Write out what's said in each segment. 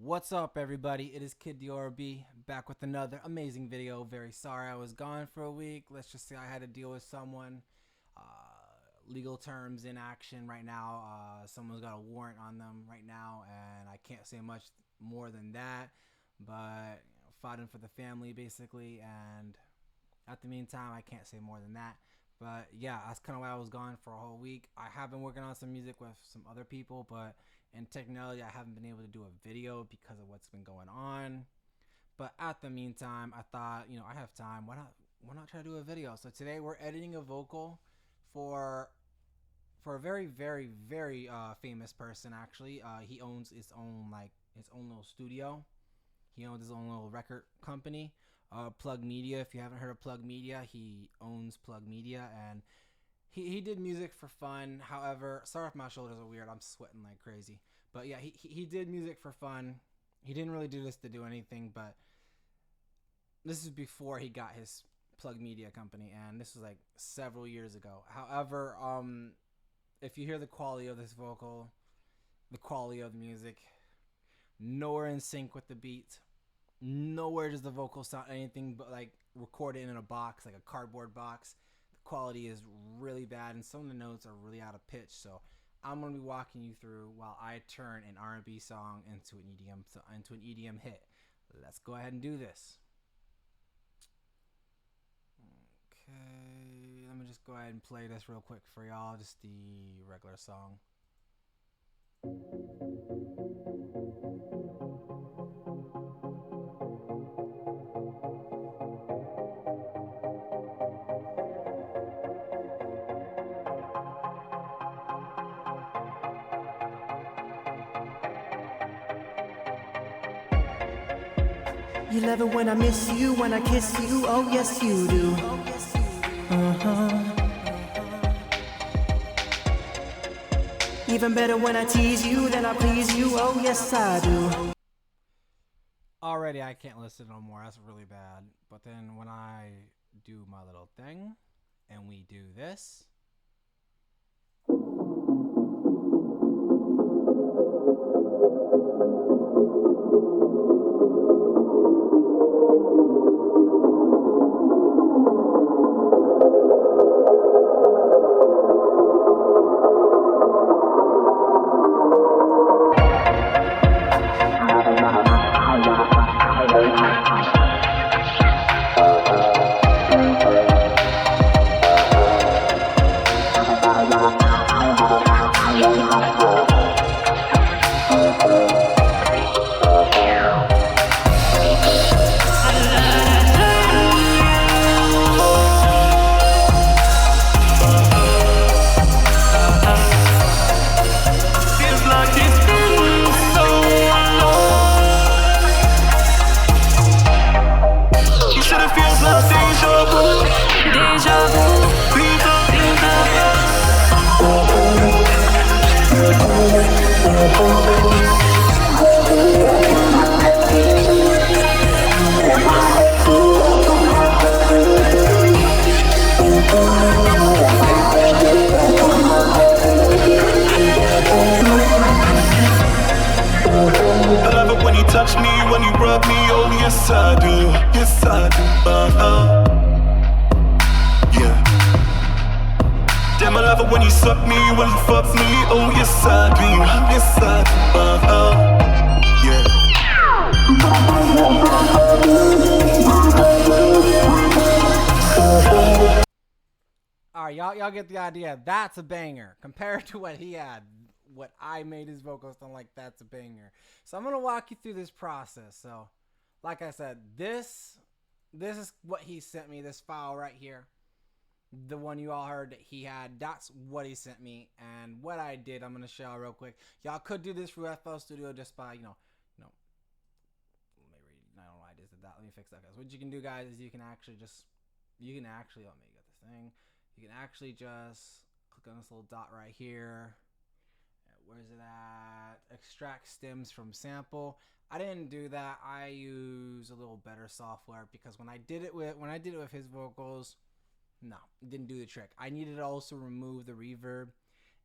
What's up, everybody? It is Kid DRB back with another amazing video. Very sorry I was gone for a week. Let's just say I had to deal with someone. Legal terms in action right now. Someone's got a warrant on them right now, and I can't say much more than that. But fighting for the family, basically. And at the meantime, I can't say more than that. But yeah, that's kind of why I was gone for a whole week. I have been working on some music with some other people, but in technicality, I haven't been able to do a video because of what's been going on. But at the meantime, I thought, I have time. Why not try to do a video? So today we're editing a vocal for a very, very, very famous person. Actually, he owns his own little studio. He owns his own little record company. Plug Media. If you haven't heard of Plug Media, he owns Plug Media, and he did music for fun. However, sorry if my shoulders are weird. I'm sweating like crazy. But yeah, he did music for fun. He didn't really do this to do anything, but this is before he got his Plug Media company, and this was like several years ago. However, if you hear the quality of this vocal, the quality of the music, nowhere in sync with the beat. Nowhere does the vocal sound anything but like recorded in a box, like a cardboard box. The quality is really bad, and some of the notes are really out of pitch. So I'm gonna be walking you through while I turn an R&B song into an EDM hit. Let's go ahead and do this. Okay, let me just go ahead and play this real quick for y'all. Just the regular song. 'You love it when I miss you, when I kiss you, oh yes you do. Even better when I tease you, then I please you, oh yes I do. Already I can't listen no more, that's really bad. But then when I do my little thing, and we do this. I love it when you touch me, when you rub me, oh yes I do, yes I do, yeah. Damn, I love it when you suck me, when you fuck me, oh yes I do, yes I do, yeah. Alright, y'all get the idea. That's a banger compared to what he had. What I made his vocals sound like, that's a banger. So I'm gonna walk you through this process. So, like I said, this is what he sent me. This file right here, the one you all heard that he had. That's what he sent me, and what I did, I'm gonna show y'all real quick. Y'all could do this through FL Studio just by maybe I don't know why I just did that. Let me fix that, guys. What you can do, guys, is you can actually let me get this thing. You can actually just click on this little dot right here. Where's it at? Extract stems from sample. I didn't do that. I use a little better software because when I did it with his vocals, no, it didn't do the trick. I needed to also remove the reverb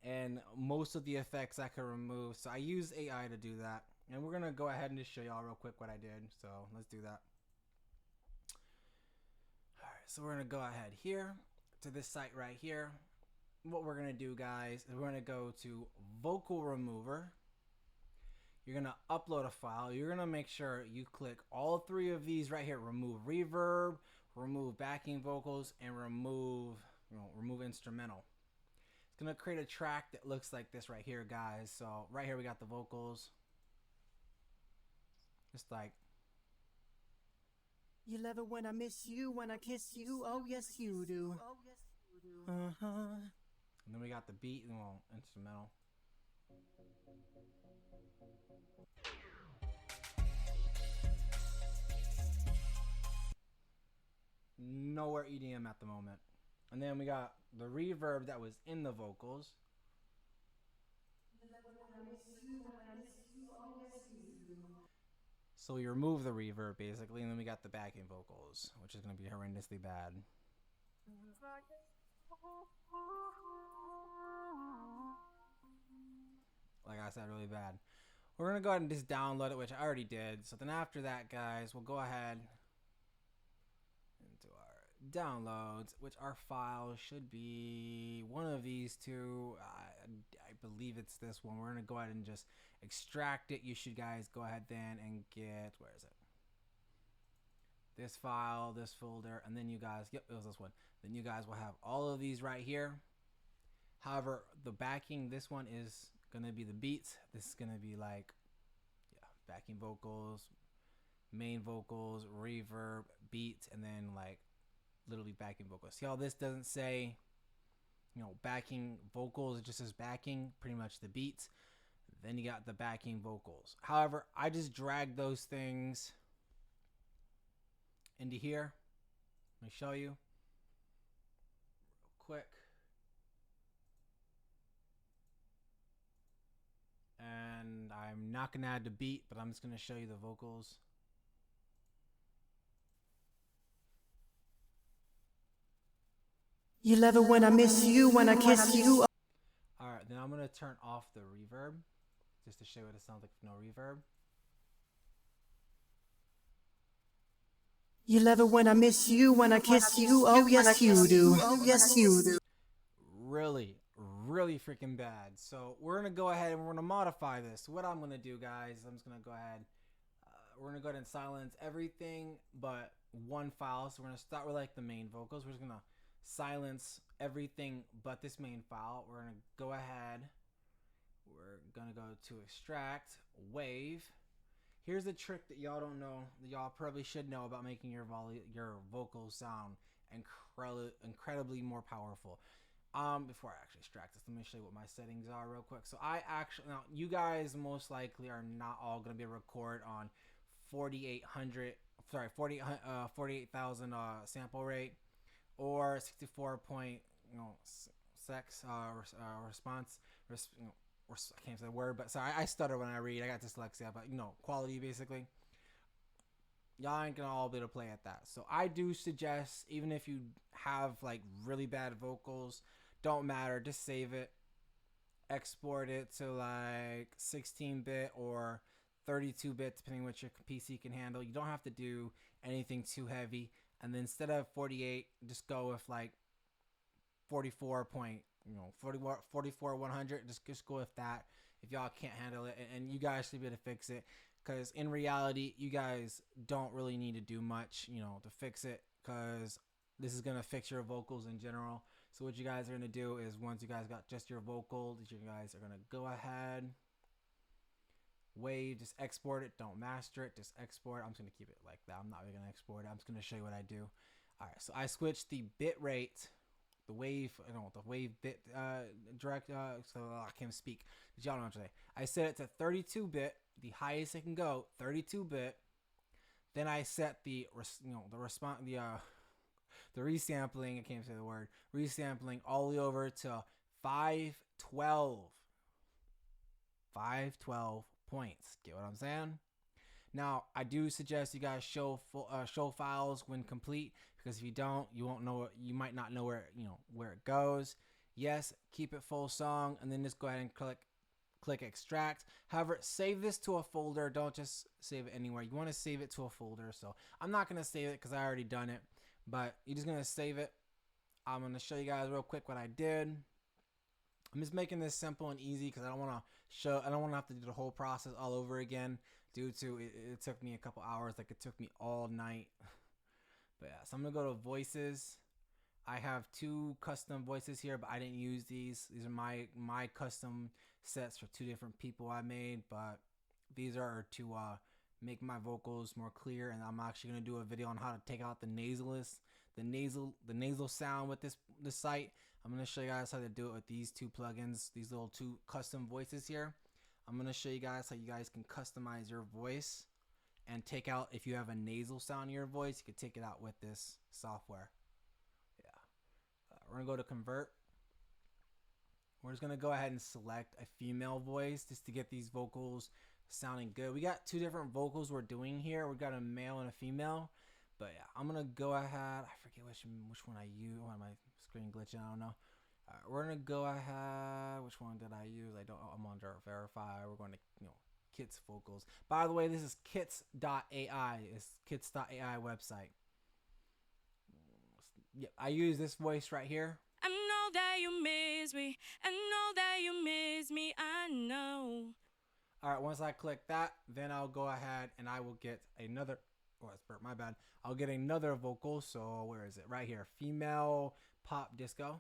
and most of the effects I could remove. So I use AI to do that. And we're gonna go ahead and just show y'all real quick what I did. So let's do that. Alright, so we're gonna go ahead here to this site right here. What we're gonna do, guys, is we're gonna go to Vocal Remover. You're gonna upload a file. You're gonna make sure you click all three of these right here. Remove reverb, remove backing vocals, and remove instrumental. It's gonna create a track that looks like this right here, guys. So right here we got the vocals. Just like, You love it when I miss you, when I kiss you, oh yes you do. Uh-huh. and then we got the beat and instrumental. Nowhere EDM at the moment. And then we got the reverb that was in the vocals. So we remove the reverb basically, and then we got the backing vocals, which is going to be horrendously bad. Like I said, really bad. We're going to go ahead and just download it, which I already did. So then after that, guys, we'll go ahead into our downloads, which our file should be one of these two. I believe it's this one. We're going to go ahead and just extract it. You should, guys, go ahead then and get, where is it? This file, this folder, and then you guys, yep, it was this one. Then you guys will have all of these right here. However, the backing, this one is going to be the beats. This is going to be like, yeah, backing vocals, main vocals, reverb, beats, and then like literally backing vocals. See how this doesn't say, you know, backing vocals, it just says backing, pretty much the beats. Then you got the backing vocals. However, I just dragged those things into here. Let me show you real quick. And I'm not going to add the beat, but I'm just going to show you the vocals. You love it when I miss you, when I kiss you. Alright, then I'm going to turn off the reverb, just to show you what it sounds like with no reverb. You love it when I miss you, when I kiss you, oh yes you do. Oh yes you do. Really freaking bad. So we're going to go ahead and we're going to modify this. What I'm going to do, guys, I'm just going to go ahead. We're going to go ahead and silence everything but one file. So we're going to start with like the main vocals. We're just going to silence everything but this main file. We're going to go ahead. We're going to go to extract, wave. Here's a trick that y'all don't know, that y'all probably should know about making your vocals sound incredibly more powerful. Before I actually extract this, let me show you what my settings are real quick. So I actually, now you guys most likely are not all going to be able to record on 48,000 sample rate or 64 point, response. I can't say the word, but sorry, I stutter when I read. I got dyslexia, but quality basically. Y'all ain't gonna all be able to play at that. So I do suggest, even if you have like really bad vocals, don't matter, just save it, export it to like 16-bit or 32-bit, depending on what your PC can handle. You don't have to do anything too heavy. And then instead of 48, just go with like 44 100. Just go with that if y'all can't handle it, and you guys should be able to fix it. Because in reality, you guys don't really need to do much, to fix it, because this is going to fix your vocals in general. So what you guys are going to do is, once you guys got just your vocal, you guys are going to go ahead, wave, just export it. Don't master it, just export. I'm just going to keep it like that. I'm not really going to export it. I'm just going to show you what I do. All right, so I switched the bit rate, the wave bit direct, so I can't speak. But y'all know what I'm saying. I set it to 32-bit, the highest it can go, 32-bit. Then I set the resampling, I can't say the word, resampling all the way over to 512 points. Get what I'm saying? Now, I do suggest you guys show files when complete, because if you don't, you won't know. You might not know where it goes. Yes, keep it full song, and then just go ahead and click extract. However, save this to a folder. Don't just save it anywhere. You want to save it to a folder. So I'm not going to save it because I already done it, but you're just going to save it. I'm going to show you guys real quick what I did. I'm just making this simple and easy because I don't want to have to do the whole process all over again due to it took me a couple hours. Like, it took me all night. But yeah, so I'm going to go to voices. I have 2 custom voices here, but I didn't use these. These are my custom sets for 2 different people I made, but these are to make my vocals more clear. And I'm actually going to do a video on how to take out the nasal sound with this site. I'm going to show you guys how to do it with these 2 plugins, these little 2 custom voices here. I'm going to show you guys how you guys can customize your voice and take out, if you have a nasal sound in your voice, you can take it out with this software. We're going to go to convert. We're just going to go ahead and select a female voice just to get these vocals sounding good. We got 2 different vocals we're doing here. We got a male and a female. But yeah, I'm going to go ahead. I forget which one I use. Why my screen glitching? I don't know. All right, we're going to go ahead. Which one did I use? I'm under verify. We're going to, Kits vocals. By the way, this is kits.ai. It's kits.ai website. Yep, I use this voice right here. I know that you miss me. I know that you miss me. I know. All right, once I click that, then I'll go ahead and I will get another. Oh, it's burnt. My bad. I'll get another vocal. So where is it? Right here. Female pop disco.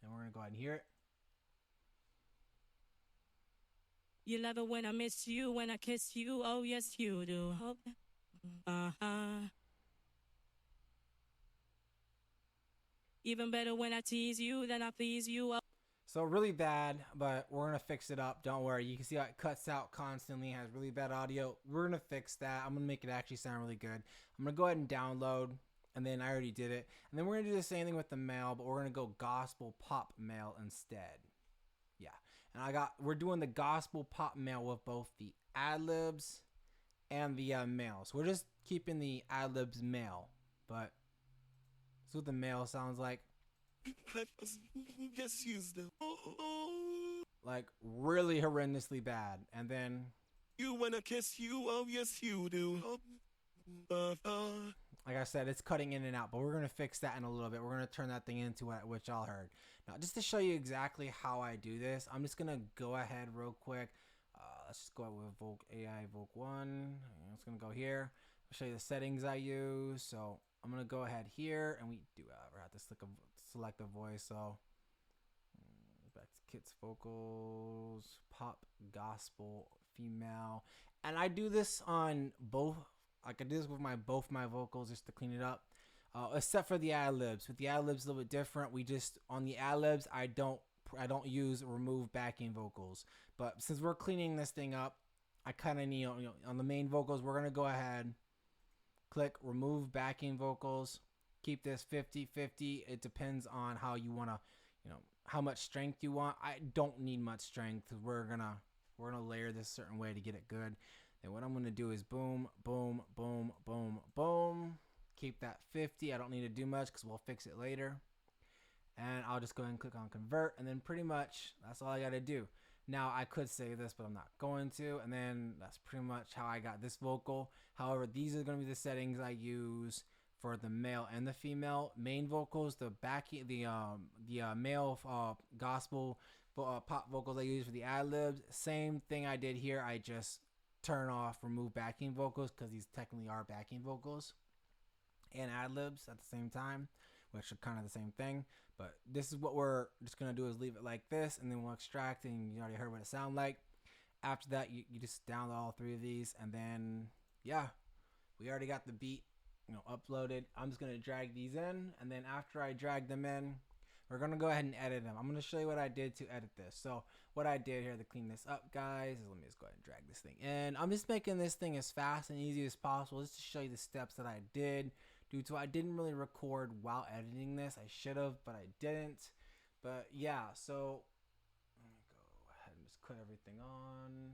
And we're going to go ahead and hear it. You love it when I miss you, when I kiss you. Oh, yes, you do. Even better when I tease you, then I please you. So really bad, but we're going to fix it up. Don't worry. You can see how it cuts out constantly. It has really bad audio. We're going to fix that. I'm going to make it actually sound really good. I'm going to go ahead and download, and then I already did it. And then we're going to do the same thing with the male, but we're going to go gospel pop male instead. Yeah. And we're doing the gospel pop male with both the ad-libs and the male. So we're just keeping the ad-libs male, but that's what the male sounds like. Just use them. Like, really horrendously bad. And then You wanna kiss you? Oh yes you do. like I said, it's cutting in and out, but we're going to fix that in a little bit. We're going to turn that thing into what y'all heard. Now, just to show you exactly how I do this, I'm just going to go ahead real quick. Let's just go out with Voc AI Voc 1. It's going to go here. I'll show you the settings I use. So I'm going to go ahead here, and we do have to select a voice. So back to Kits vocals, pop, gospel, female. And I do this on both. Like, I do this with both my vocals just to clean it up, except for the ad-libs. With the ad-libs, a little bit different. We just, on the ad-libs, I don't use remove backing vocals. But since we're cleaning this thing up, I kind of need, on the main vocals, we're gonna go ahead, click remove backing vocals, keep this 50-50. It depends on how you wanna, how much strength you want. I don't need much strength. We're gonna layer this a certain way to get it good. And what I'm going to do is boom, boom, boom, boom, boom. Keep that 50. I don't need to do much because we'll fix it later. And I'll just go ahead and click on convert. And then pretty much that's all I got to do. Now, I could save this, but I'm not going to. And then that's pretty much how I got this vocal. However, these are going to be the settings I use for the male and the female main vocals. The male gospel pop vocals I use for the ad-libs. Same thing I did here. I just turn off remove backing vocals because these technically are backing vocals and ad-libs at the same time, which are kind of the same thing. But this is what we're just gonna do, is leave it like this, and then we'll extract, and you already heard what it sounds like. After that, you just download all 3 of these, and then yeah, we already got the beat uploaded. I'm just gonna drag these in, and then after I drag them in, we're gonna go ahead and edit them. I'm gonna show you what I did to edit this. So what I did here to clean this up, guys, is let me just go ahead and drag this thing in. I'm just making this thing as fast and easy as possible just to show you the steps that I did. Due to I didn't really record while editing this. I should have, but I didn't. But yeah, so let me go ahead and just cut everything on.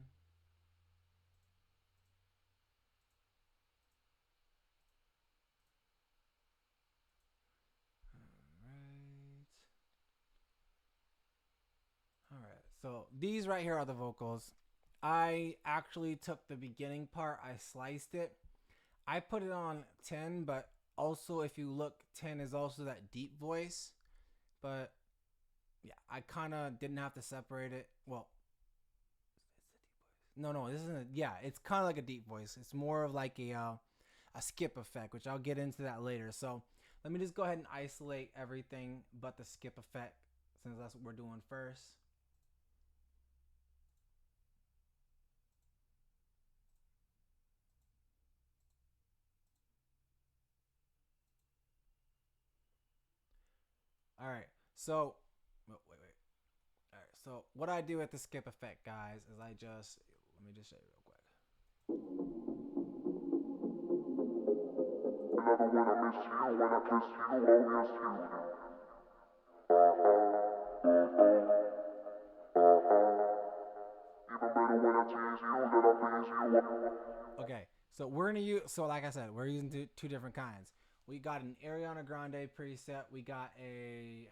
Alright, So these right here are the vocals. I actually took the beginning part, I sliced it. I put it on 10, but also if you look, 10 is also that deep voice. But yeah, I kind of didn't have to separate it. Well, no, this isn't. Yeah, it's kind of like a deep voice. It's more of like a skip effect, which I'll get into that later. So let me just go ahead and isolate everything but the skip effect, since that's what we're doing first. All right, so wait. All right, so what I do with the skip effect, guys, is I just let me just show you real quick. Another one I miss you when I kiss you, oh yes you. Even better when I tease you, then I please you. Okay, so we're gonna use. So like I said, we're using two different kinds. We got an Ariana Grande preset. We got the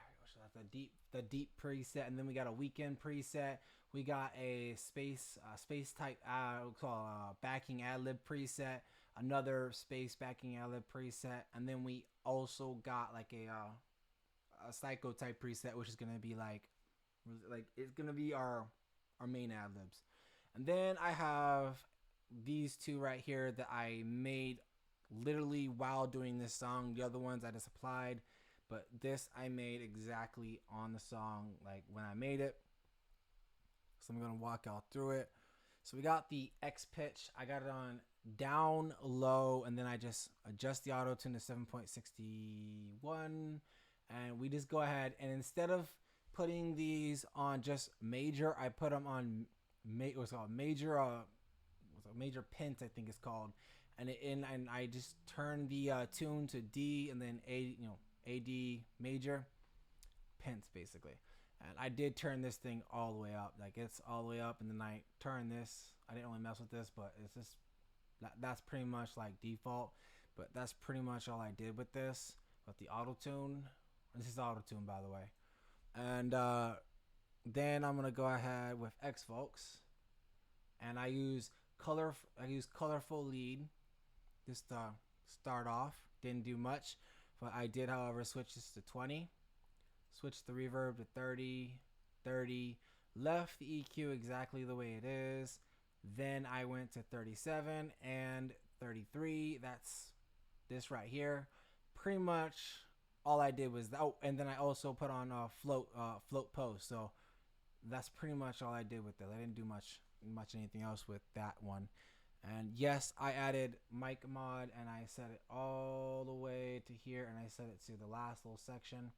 deep preset, and then we got a weekend preset. We got a space type backing ad lib preset. Another space backing ad lib preset, and then we also got like a psycho type preset, which is gonna be like it's gonna be our main ad libs. And then I have these two right here that I made literally while doing this song. The other ones I just applied, but this I made exactly on the song, like when I made it. So I'm gonna walk y'all through it. So we got the X pitch. I got it on down low, and then I just adjust the auto tune to 7.61, and we just go ahead and instead of putting these on just major, I put them on what's called major major pent, I think it's called, and I just turn the tune to D and then A D major pence basically. And I did turn this thing all the way up, like it's all the way up, and then I turn this. I didn't really mess with this, but it's just that's pretty much like default. But that's pretty much all I did with this. With the auto tune, this is auto tune by the way, and then I'm gonna go ahead with X Folks, and I use colorful lead just to start off. Didn't do much, but I did, however, switch this to 20. Switch the reverb to 30, left the EQ exactly the way it is. Then I went to 37 and 33. That's this right here. Pretty much all I did was that. Oh, and then I also put on a float post. So that's pretty much all I did with it. I didn't do much anything else with that one. And yes, I added mic mod, and I set it all the way to here, and I set it to the last little section.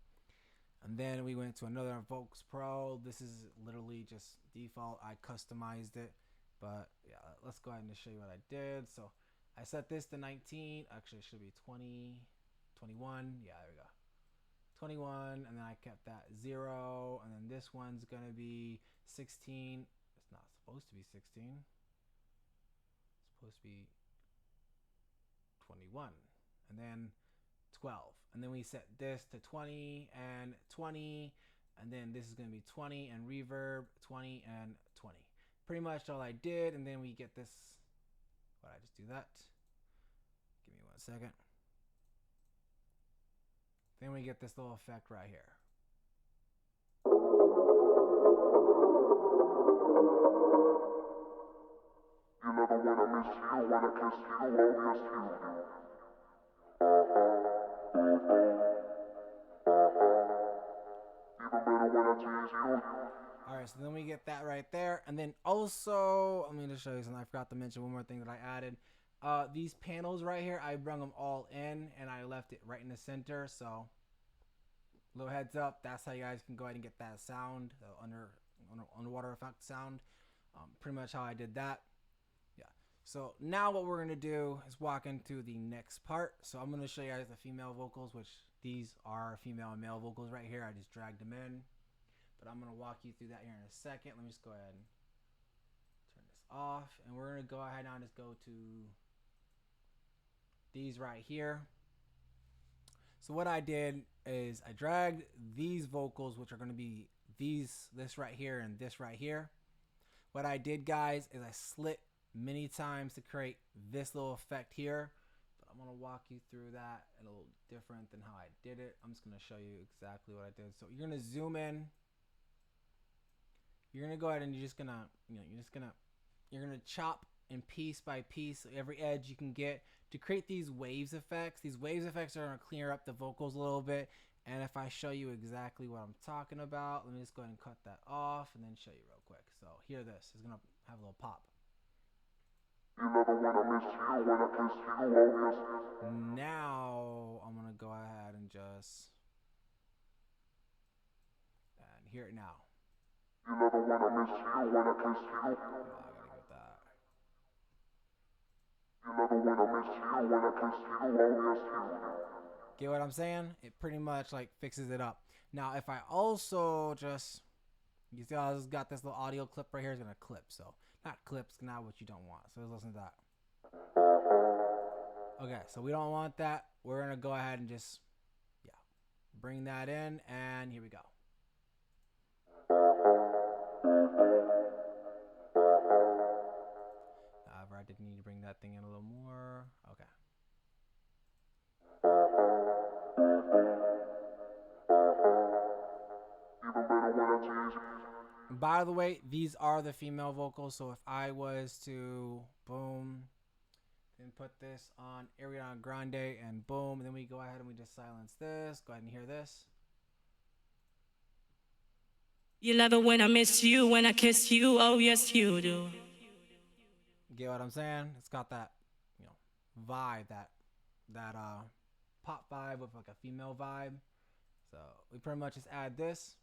And then we went to another Vox Pro. This is literally just default. I customized it. But yeah, let's go ahead and show you what I did. So I set this to 19. Actually, it should be 20, 21. Yeah, there we go. 21. And then I kept that 0. And then this one's going to be 16. It's not supposed to be 16. It's supposed to be 21. And then 12. And then we set this to 20 and 20, and then this is going to be 20 and reverb, 20 and 20. Pretty much all I did. And then we get this. Why did I just do that? Give me 1 second. Then we get this little effect right here. You never wanna miss you, wanna kiss you, oh yes you. Alright, so then we get that right there. And then also, I'm going to show you something. I forgot to mention one more thing that I added. These panels right here, I brought them all in, and I left it right in the center. So, little heads up, that's how you guys can go ahead and get that sound, underwater effect sound. Pretty much how I did that. Yeah. So now what we're going to do is walk into the next part. So I'm going to show you guys the female vocals, which these are female and male vocals right here. I just dragged them in. But I'm going to walk you through that here in a second. Let me just go ahead and turn this off. And we're going to go ahead and just go to these right here. So what I did is I dragged these vocals, which are going to be this right here and this right here. What I did, guys, is I slit many times to create this little effect here. But I'm gonna walk you through that a little different than how I did it. I'm just gonna show you exactly what I did. So you're gonna zoom in. You're gonna go ahead and you're gonna chop in piece by piece every edge you can get to create these waves effects. These waves effects are gonna clear up the vocals a little bit. And if I show you exactly what I'm talking about, let me just go ahead and cut that off and then show you real quick. So hear this. It's gonna have a little pop. Now I'm gonna go ahead and just hear it now. I gotta give that. Get what I'm saying? It pretty much like fixes it up. Now if I also just, you see I just got this little audio clip right here. It's gonna clip. So not clips, not what you don't want. So let's listen to that. Okay, so we don't want that. We're gonna go ahead and just bring that in, and here we go. However, I did need to bring that thing in a little more. Okay. By the way, these are the female vocals, so if I was to boom and put this on Ariana Grande and boom, and then we go ahead and we just silence this. Go ahead and hear this. You love it when I miss you, when I kiss you, oh yes you do. Get what I'm saying? It's got that, vibe, that pop vibe with like a female vibe. So we pretty much just add this.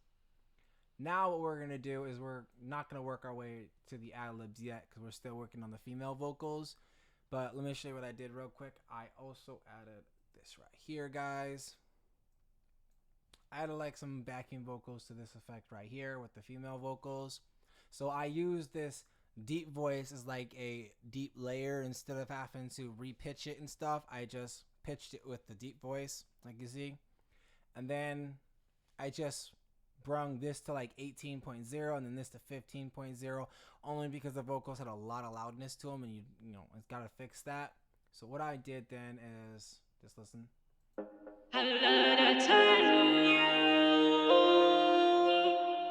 Now what we're gonna do is we're not gonna work our way to the ad-libs yet because we're still working on the female vocals. But let me show you what I did real quick. I also added this right here, guys. I added like some backing vocals to this effect right here with the female vocals. So I use this deep voice as like a deep layer. Instead of having to repitch it and stuff, I just pitched it with the deep voice, like you see. And then I just brung this to like 18.0 and then this to 15.0, only because the vocals had a lot of loudness to them, and you know it's got to fix that. So what I did then is just listen.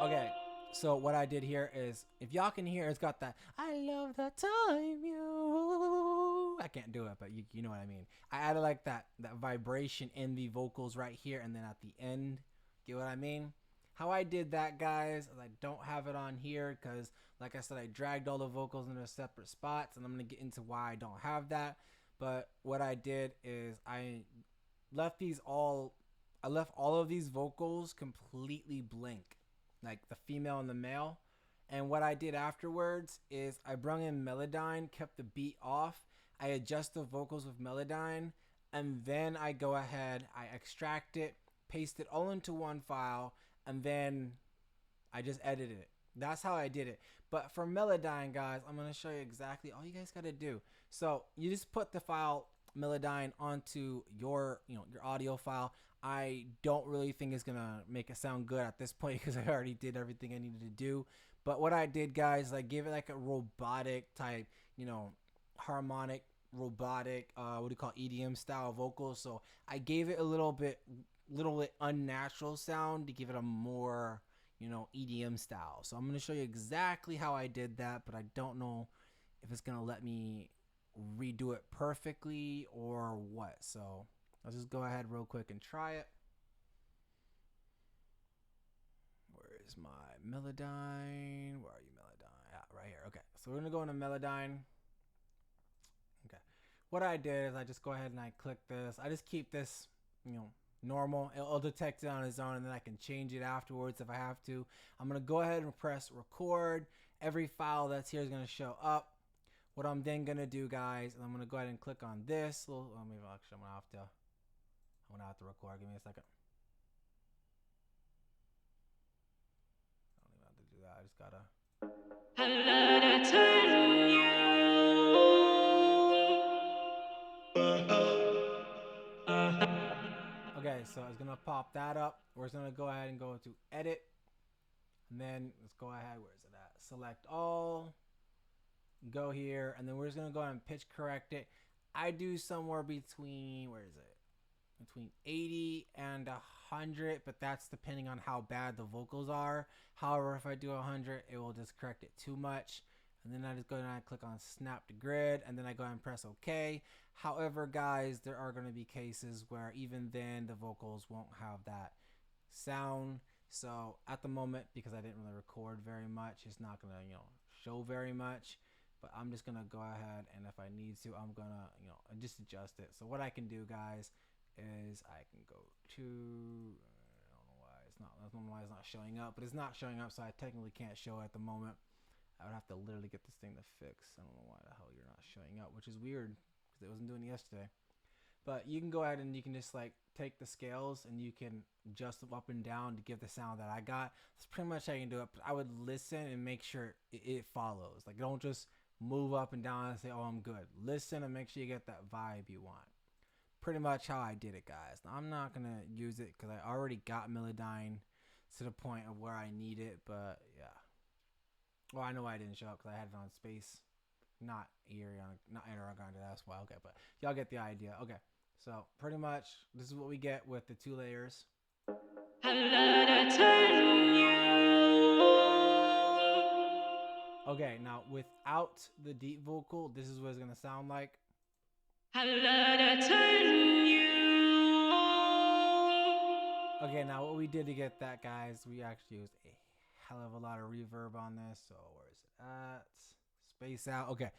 Okay, so what I did here is, if y'all can hear, it's got that I love the time you. I can't do it, but you know what I mean. I added like that vibration in the vocals right here, and then at the end, get what I mean? How I did that, guys, is I don't have it on here because, like I said, I dragged all the vocals into separate spots, and I'm gonna get into why I don't have that. But what I did is I left all of these vocals completely blank, like the female and the male. And what I did afterwards is I brung in Melodyne, kept the beat off, I adjust the vocals with Melodyne, and then I go ahead, I extract it, paste it all into one file, and then I just edited it. That's how I did it. But for Melodyne, guys, I'm going to show you exactly all you guys got to do. So you just put the file Melodyne onto your audio file. I don't really think it's going to make it sound good at this point because I already did everything I needed to do. But what I did, guys, is I gave it like a robotic type, harmonic, robotic, what do you call EDM style vocals. So I gave it a little bit unnatural sound to give it a more, EDM style. So I'm going to show you exactly how I did that, but I don't know if it's going to let me redo it perfectly or what. So let's just go ahead real quick and try it. Where is my Melodyne? Where are you, Melodyne? Ah, right here. Okay, so we're going to go into Melodyne. Okay, what I did is I just go ahead and I click this. I just keep this, normal. It'll detect it on its own, and then I can change it afterwards if I have to. I'm going to go ahead and press record. Every file that's here is going to show up. What I'm then going to do, guys, is I'm going to go ahead and click on this little, maybe actually I'm going to have to record. Give me a second. I don't even have to do that. I just got to. Okay, so it's going to pop that up. We're just going to go ahead and go to edit. And then let's go ahead. Where is it at? Select all. Go here, and then we're just gonna go ahead and pitch correct it. I do somewhere between, where is it? Between 80 and 100, but that's depending on how bad the vocals are. However, if I do 100, it will just correct it too much. And then I just go ahead and click on snap to grid, and then I go ahead and press OK. However, guys, there are going to be cases where even then the vocals won't have that sound. So at the moment, because I didn't really record very much, it's not going to, show very much. But I'm just going to go ahead, and if I need to, I'm going to, just adjust it. So what I can do, guys, is I can go to, I don't know why it's not showing up, but it's not showing up, so I technically can't show it at the moment. I would have to literally get this thing to fix. I don't know why the hell you're not showing up, which is weird because it wasn't doing it yesterday. But you can go ahead and you can just like take the scales and you can adjust them up and down to give the sound that I got. That's pretty much how you can do it. But I would listen and make sure it follows. Like, don't just move up and down and say, oh, I'm good. Listen and make sure you get that vibe you want. Pretty much how I did it, guys. Now, I'm not gonna use it because I already got Melodyne to the point of where I need it, but yeah. Well, I know why I didn't show up because I had it on space, not Aragon. That's why. Okay, but y'all get the idea. Okay, so pretty much this is what we get with the 2 layers. Okay, now without the deep vocal, this is what it's gonna sound like. Okay, now what we did to get that, guys, we actually used a hell of a lot of reverb on this. So where is it at? Space out. Okay,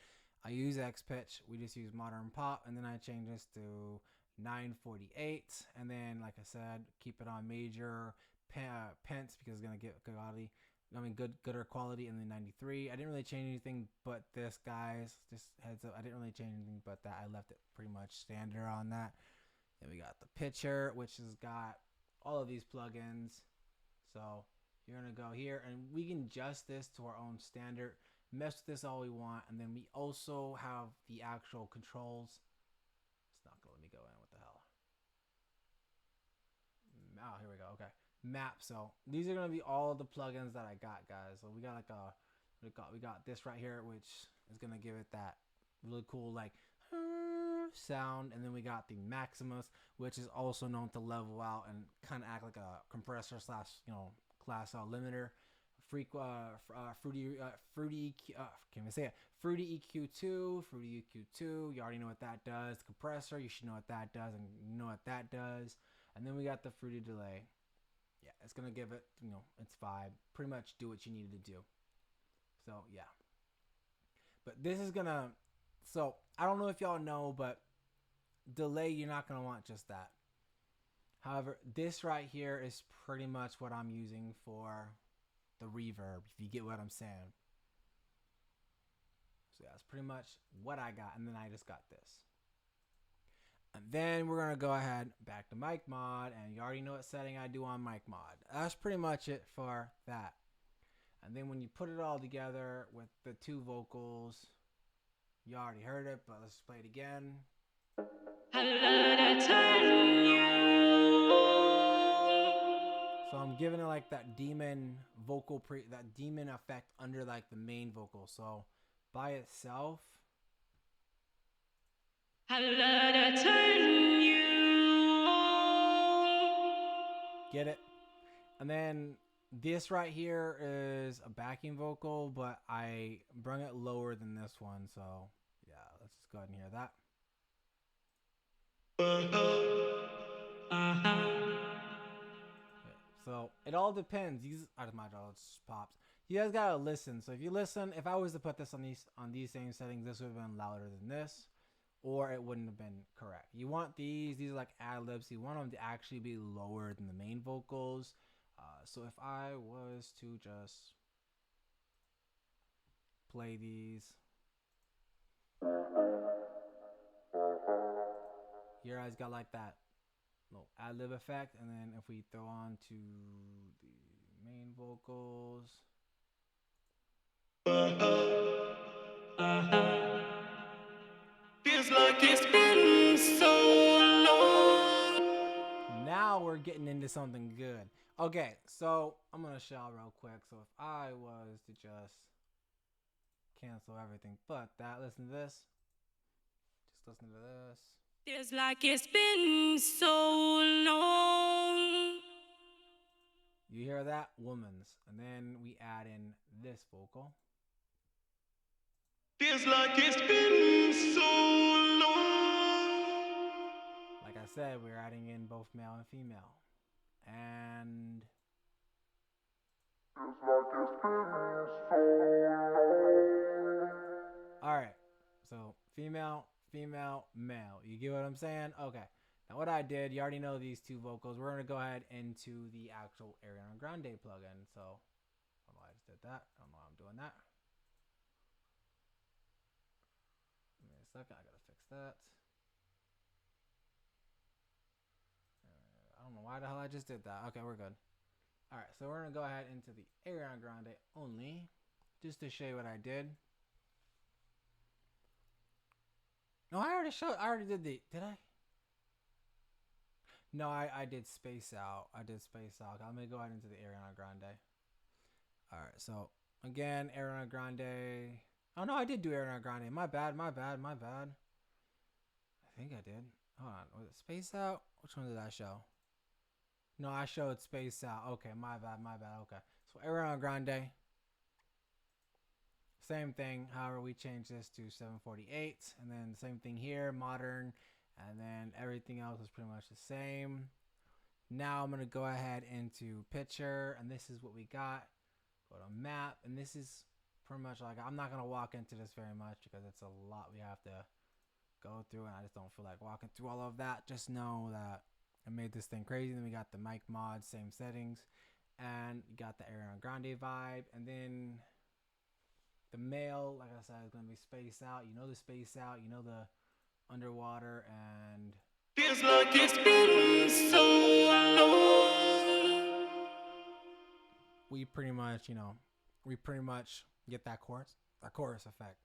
I use X pitch. We just use modern pop, and then I change this to 948, and then like I said, keep it on major pence because it's gonna get good quality. I mean, gooder quality, and then 93. I didn't really change anything but this, guys. Just heads up, I didn't really change anything but that. I left it pretty much standard on that. Then we got the pitcher, which has got all of these plugins. So you're gonna go here, and we can adjust this to our own standard. Mess with this all we want, and then we also have the actual controls. It's not gonna let me go in. What the hell? Oh, here we go. Okay, map. So these are gonna be all the plugins that I got, guys. So we got like we got this right here, which is gonna give it that really cool like sound, and then we got the Maximus, which is also known to level out and kind of act like a compressor slash class limiter. Fruity EQ2, Fruity EQ2. You already know what that does. Compressor, you should know what that does, and you know what that does. And then we got the Fruity delay. Yeah, it's gonna give it, its vibe. Pretty much do what you needed to do. So yeah. But this is gonna. So I don't know if y'all know, but delay, you're not gonna want just that. However, this right here is pretty much what I'm using for the reverb, if you get what I'm saying. So yeah, that's pretty much what I got, and then I just got this. And then we're gonna go ahead back to mic mod, and you already know what setting I do on mic mod. That's pretty much it for that. And then when you put it all together with the 2 vocals, you already heard it, but let's play it again. So I'm giving it like that demon vocal that demon effect under like the main vocal. So by itself, get it? And then this right here is a backing vocal, but I brung it lower than this one. So yeah, let's just go ahead and hear that. So it all depends. These out of my jaw, it just pops. You guys gotta listen. So if you listen, if I was to put this on these same settings, this would have been louder than this, or it wouldn't have been correct. You want these are like ad libs. You want them to actually be lower than the main vocals. So if I was to just play these, your eyes got like that little ad lib effect, and then if we throw on to the main vocals, Feels like it's been so long. now we're getting into something good. Okay, so I'm gonna show y'all real quick. So if I was to just cancel everything but that, listen to this. Just listen to this. Feels like it's been so long. You hear that? Woman's. And then we add in this vocal. Feels like it's been so long. Like I said, we're adding in both male and female. And alright. So female, female, male. You get what I'm saying? Okay. Now what I did, you already know these two vocals. We're gonna go ahead into the actual Ariana Grande plugin. So I don't know why I just did that. I don't know why I'm doing that. Give me a second, I gotta fix that. I don't know why the hell I just did that. Okay, we're good. Alright, so we're gonna go ahead into the Ariana Grande only, just to show you what I did. No, I already did did I? No, I did Space Out. I did Space Out. I'm gonna go ahead into the Ariana Grande. Alright, so again, Ariana Grande. Oh no, I did do Ariana Grande. My bad. I think I did. Hold on, was it Space Out? Which one did I show? No, I showed Space Out. Okay, my bad. Okay, so Ariana Grande. Same thing. However, we changed this to 748, and then same thing here, modern, and then everything else is pretty much the same. Now I'm gonna go ahead into picture, and this is what we got. Go to map, and this is pretty much like, I'm not gonna walk into this very much because it's a lot we have to go through, and I just don't feel like walking through all of that. Just know that I made this thing crazy. Then we got the mic mod, same settings, and you got the Ariana Grande vibe, and then the male, like I said, is gonna be Space Out. You know the Space Out, you know the underwater, and Feels like it's been so long. we pretty much, get that chorus effect.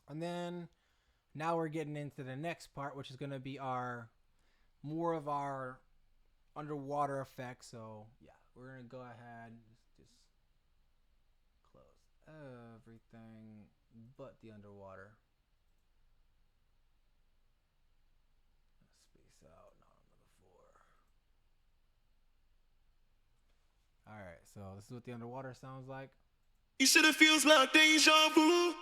And then now we're getting into the next part, which is gonna be more of our underwater effect. So yeah, we're gonna go ahead, just close everything but the underwater. Space Out, not on the 4. Alright, so this is what the underwater sounds like. You said it feels like deja vu.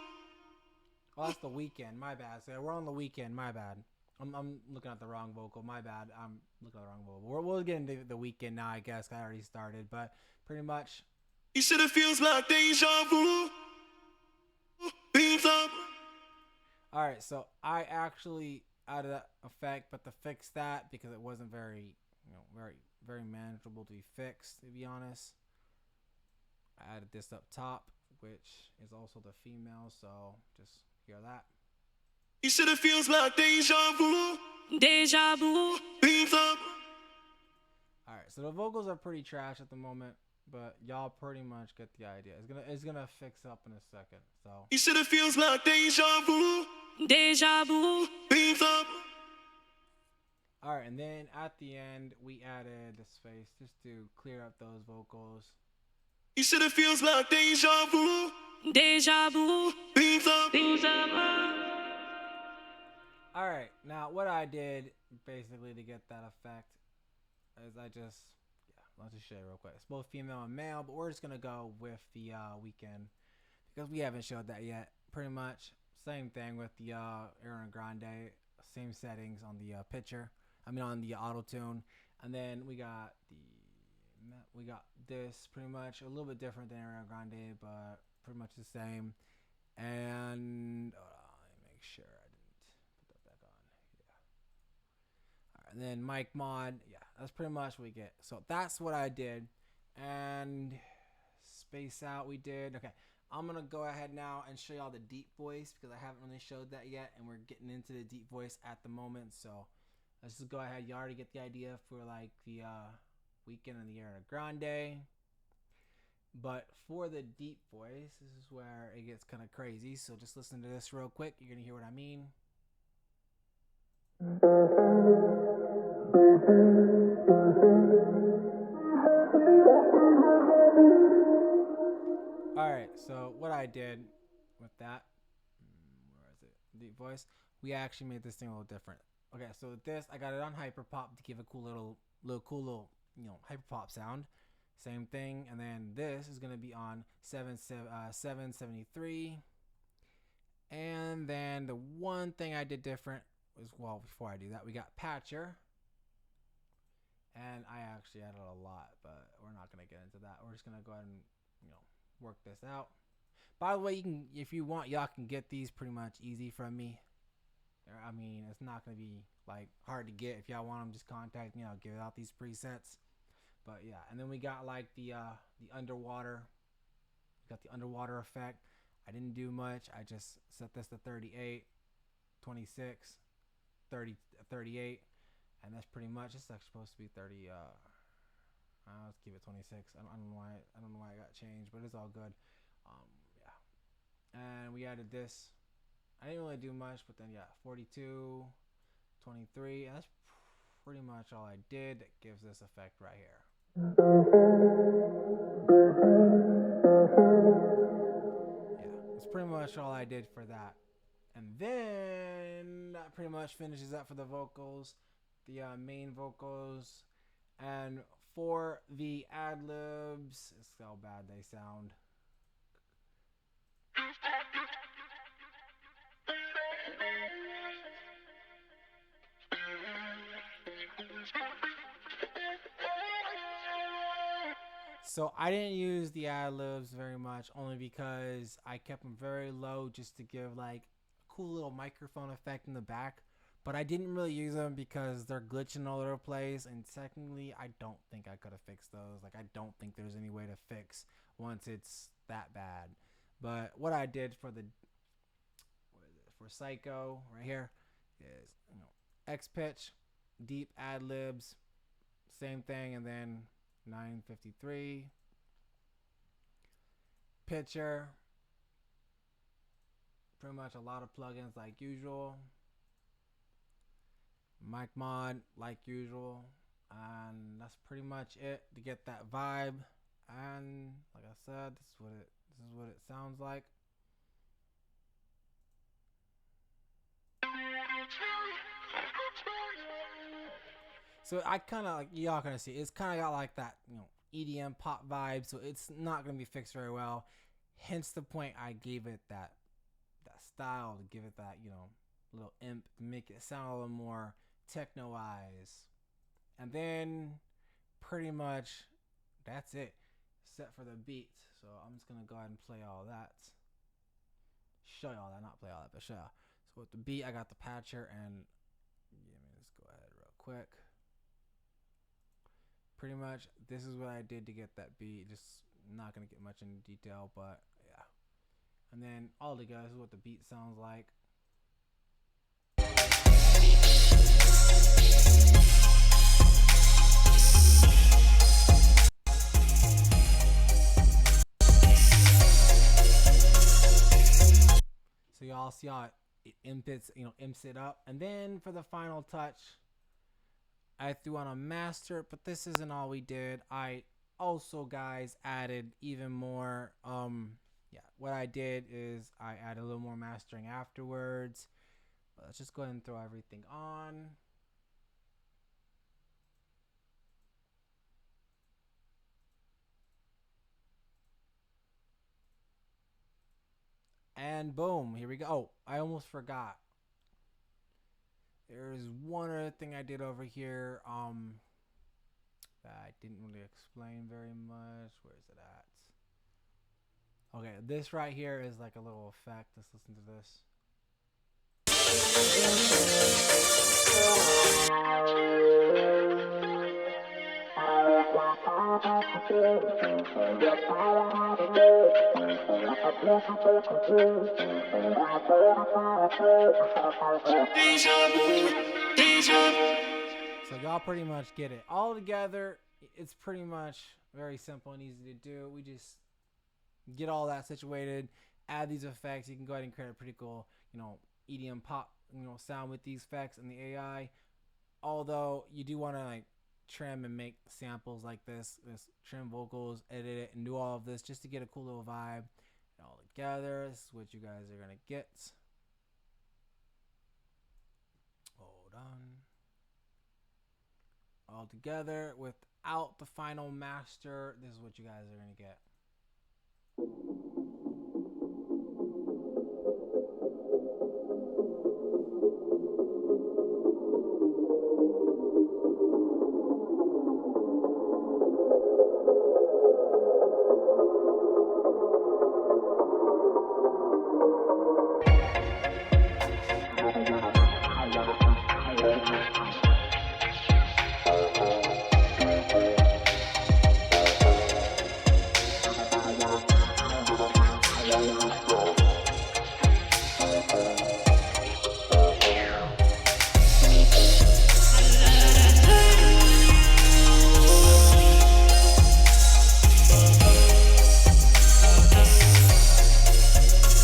Oh, that's the Weekend. My bad. So we're on the Weekend. My bad. I'm looking at the wrong vocal. My bad. I'm looking at the wrong vocal. We'll get into the Weekend now, I guess. I already started, but pretty much. You said it feels like deja vu. Feels up. All right, so I actually added that effect, but to fix that, because it wasn't very, very manageable to be fixed, to be honest, I added this up top, which is also the female. So just hear that. You said it feels like deja vu. Deja vu. Feels up. All right, so the vocals are pretty trash at the moment, but y'all pretty much get the idea. It's gonna fix up in a second. So You said it feels like deja vu. Deja vu. Feels up. all right, and then at the end we added the space just to clear up those vocals. You said it feels like deja vu. Deja vu. Feels up. Feels up. All right, now what I did basically to get that effect is let's just show you real quick. It's both female and male, but we're just gonna go with the Weekend because we haven't showed that yet. Pretty much same thing with the Ariana Grande, same settings on the picture. On the auto tune, and then we got this pretty much a little bit different than Ariana Grande, but pretty much the same. And let me make sure I didn't put that back on. Yeah. All right, and then mic mod. Yeah, that's pretty much what we get. So that's what I did. And Space Out we did. Okay, I'm gonna go ahead now and show y'all the deep voice because I haven't really showed that yet, and we're getting into the deep voice at the moment. So let's just go ahead. You already get the idea for like the Weekend and the Ariana Grande. But for the deep voice, this is where it gets kind of crazy. So just listen to this real quick. You're gonna hear what I mean. So what I did with that, where is it? Deep voice. We actually made this thing a little different. Okay, so this I got it on hyperpop to give a cool little hyperpop sound. Same thing, and then this is gonna be on 773. And then the one thing I did different was, well, before I do that, we got Patcher. And I actually added a lot, but we're not gonna get into that. We're just gonna go ahead and work this out. By the way, you can, if you want, y'all can get these pretty much easy from me. I mean, it's not gonna be like hard to get. If y'all want them, just contact me. I'll give out these presets. But yeah, and then we got like the underwater. We got the underwater effect. I didn't do much. I just set this to 38, 26, 30, 38, and that's pretty much. It's actually supposed to be 30. Let's keep it 26. I don't know why. I don't know why it got changed, but it's all good. Yeah, and we added this. I didn't really do much, but then yeah, 42, 23, and that's pretty much all I did. That gives this effect right here. Yeah, that's pretty much all I did for that. And then that pretty much finishes up for the vocals, the main vocals. And for the ad-libs, it's how bad they sound. So I didn't use the ad-libs very much, only because I kept them very low just to give like a cool little microphone effect in the back. But I didn't really use them because they're glitching all over the place. And secondly, I don't think I could have fixed those. Like, I don't think there's any way to fix once it's that bad. But what I did for the, for Psycho right here is, X pitch, deep ad libs, same thing, and then 953 pitcher, pretty much a lot of plugins like usual, mic mod like usual, and that's pretty much it to get that vibe. And like I said, this is what it sounds like. So I kind of like, y'all gonna see, it's kind of got like that, EDM pop vibe. So it's not gonna be fixed very well. Hence the point I gave it that style, to give it that, little imp, to make it sound a little more techno-wise. And then pretty much that's it, set for the beat. So I'm just gonna go ahead and play all that. Show y'all that, not play all that, but show y'all. So with the beat, I got the patcher, and let me just go ahead real quick. Pretty much, this is what I did to get that beat. Just not gonna get much into detail, but yeah. And then all together, this is what the beat sounds like. So y'all see how it imps it up. And then for the final touch, I threw on a master, but this isn't all we did. I also, guys, added even more. What I did is I added a little more mastering afterwards. But let's just go ahead and throw everything on. And boom, here we go. Oh, I almost forgot. There's one other thing I did over here that I didn't really explain very much. Where is it at? Okay, this right here is like a little effect. Let's listen to this. So y'all pretty much get it. All together, it's pretty much very simple and easy to do. We just get all that situated, add these effects. You can go ahead and create a pretty cool, EDM pop, sound with these effects and the AI. Although you do want to like trim and make samples like this trim vocals, edit it, and do all of this just to get a cool little vibe. together. This is what you guys are gonna get. Hold on. All together without the final master. This is what you guys are gonna get.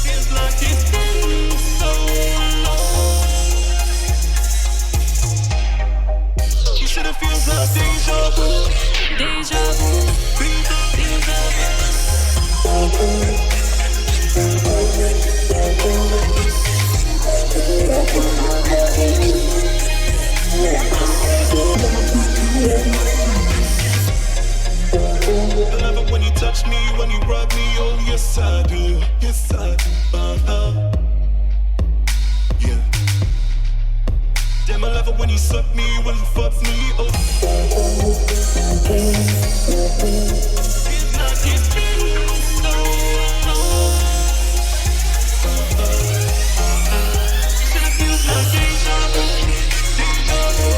Feels like it's been so long. She said it feels like deja vu. Deja vu. I love it when you touch me, when you rub me, oh yes I do, yes I do, yeah. Damn, I love it when you suck me, when you fuck me, oh. Feels like it's been so long. Said it feels like deja vu, deja vu.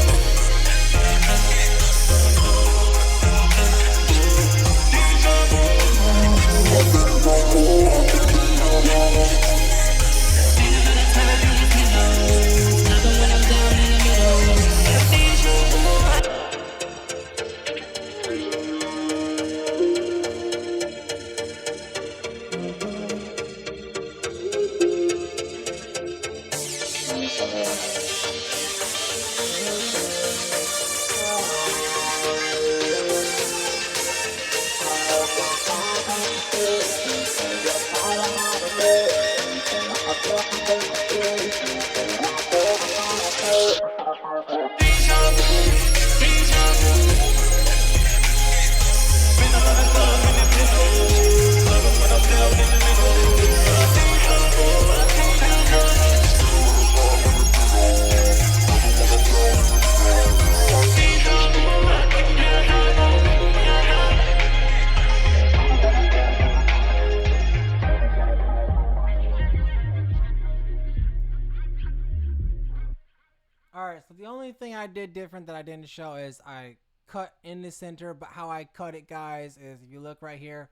Alright, so the only thing I did different that I didn't show is I cut in the center, but how I cut it, guys, is if you look right here,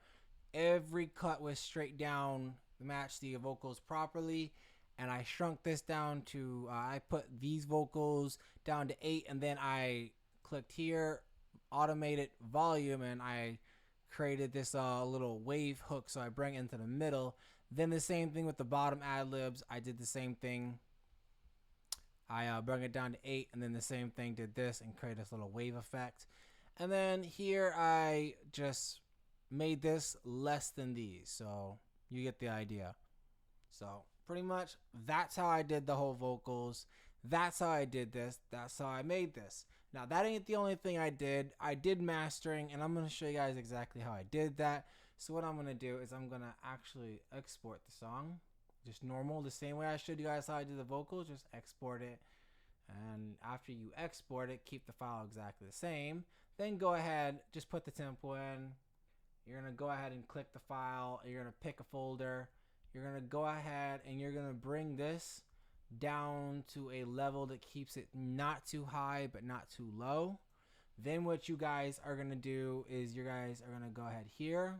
every cut was straight down to match the vocals properly, and I shrunk this down to, I put these vocals down to 8, and then I clicked here, automated volume, and I created this little wave hook, so I bring it into the middle. Then the same thing with the bottom ad-libs, I did the same thing. I brought it down to 8, and then the same thing, did this and create this little wave effect. And then here I just made this less than these, so you get the idea. So pretty much that's how I did the whole vocals. That's how I did this. That's how I made this. Now that ain't the only thing I did. I did mastering, and I'm going to show you guys exactly how I did that. So what I'm going to do is I'm going to actually export the song. Just normal, the same way I showed you guys how I did the vocals, just export it. And after you export it, keep the file exactly the same. Then go ahead, just put the tempo in. You're going to go ahead and click the file. You're going to pick a folder. You're going to go ahead and you're going to bring this down to a level that keeps it not too high but not too low. Then what you guys are going to do is you guys are going to go ahead here,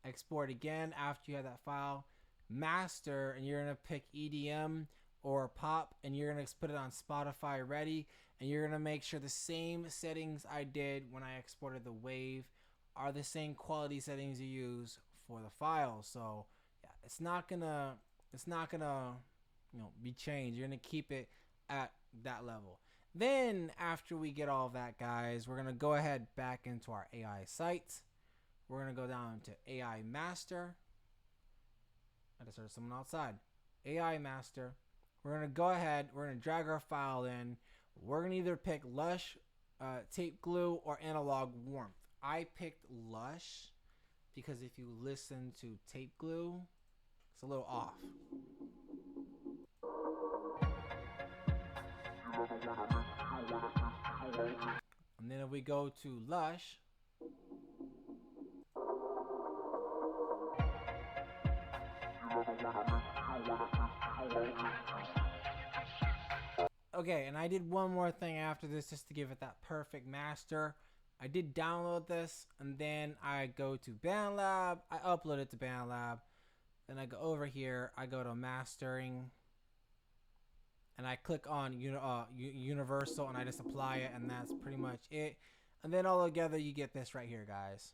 export again after you have that file, master, and you're going to pick EDM or pop, and you're going to put it on Spotify ready, and you're going to make sure the same settings I did when I exported the wave are the same quality settings you use for the file. So yeah, it's not gonna be changed. You're gonna keep it at that level. Then after we get all of that, guys, we're gonna go ahead back into our AI site. We're gonna go down to AI master, I just heard someone outside. AI master. We're gonna go ahead. We're gonna drag our file in. We're gonna either pick Lush, tape glue, or analog warmth. I picked Lush because if you listen to tape glue, it's a little off. And then if we go to Lush, okay, and I did one more thing after this just to give it that perfect master. I did download this, and then I go to BandLab. I upload it to BandLab. Then I go over here. I go to mastering, and I click on universal, and I just apply it, and that's pretty much it. And then all together, you get this right here, guys.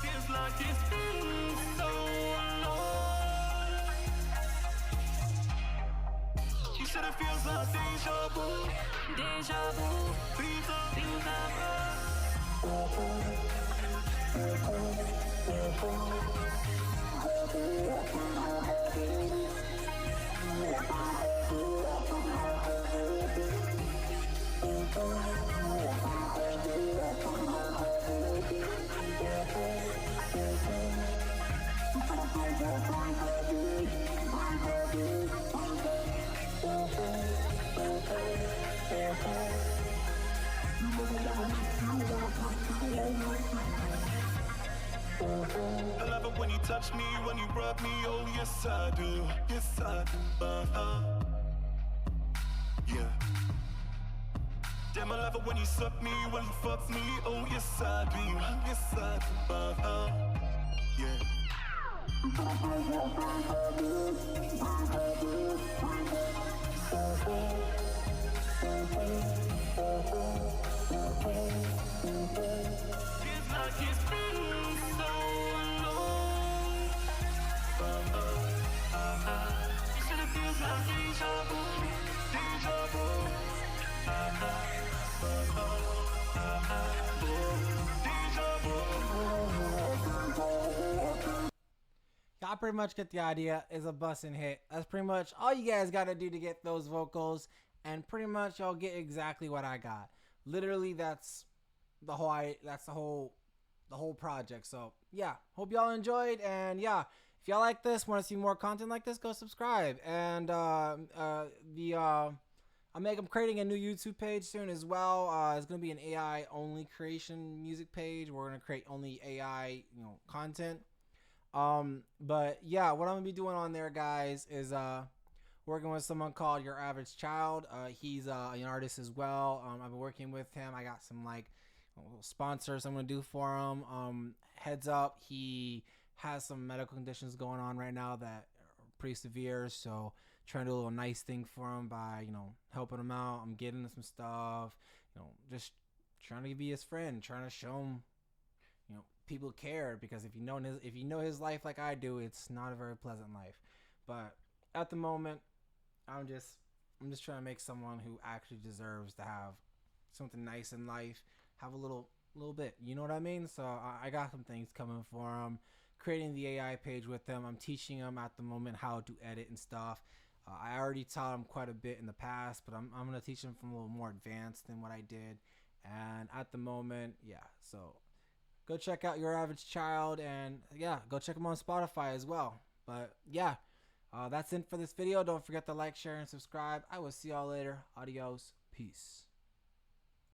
Feels like it's been so long. She said it feels like deja vu. Deja vu. Things are I love it when you touch me, when you rub me, oh yes I do, yes I do, yeah. Damn, I love it when you suck me, when you fuck me, oh yes I do, yes I do, yeah. Feels like it's been so long. You said it feels like deja vu, deja vu. Y'all pretty much get the idea. Is a bussin' hit. That's pretty much all you guys gotta do to get those vocals, and pretty much y'all get exactly what I got. Literally, that's the whole project. So yeah, hope y'all enjoyed, and yeah, if y'all like this, want to see more content like this, go subscribe. And I'm creating a new YouTube page soon as well. It's gonna be an AI only creation music page. We're gonna create only AI content. But yeah, what I'm gonna be doing on there, guys, is working with someone called Your Average Child. He's an artist as well. I've been working with him. I got some sponsors I'm gonna do for him. Heads up, he has some medical conditions going on right now that are pretty severe, so trying to do a little nice thing for him by helping him out. I'm getting him some stuff, just trying to be his friend, trying to show him people care, because if you know his life like I do, it's not a very pleasant life. But at the moment, I'm just trying to make someone who actually deserves to have something nice in life, have a little bit, you know what I mean? So I got some things coming for him, creating the AI page with him. I'm teaching him at the moment how to edit and stuff. I already taught him quite a bit in the past, but I'm going to teach him from a little more advanced than what I did. And at the moment, yeah, so go check out Your Average Child, and yeah, go check him on Spotify as well. But yeah, that's it for this video. Don't forget to like, share, and subscribe. I will see y'all later. Adios. Peace.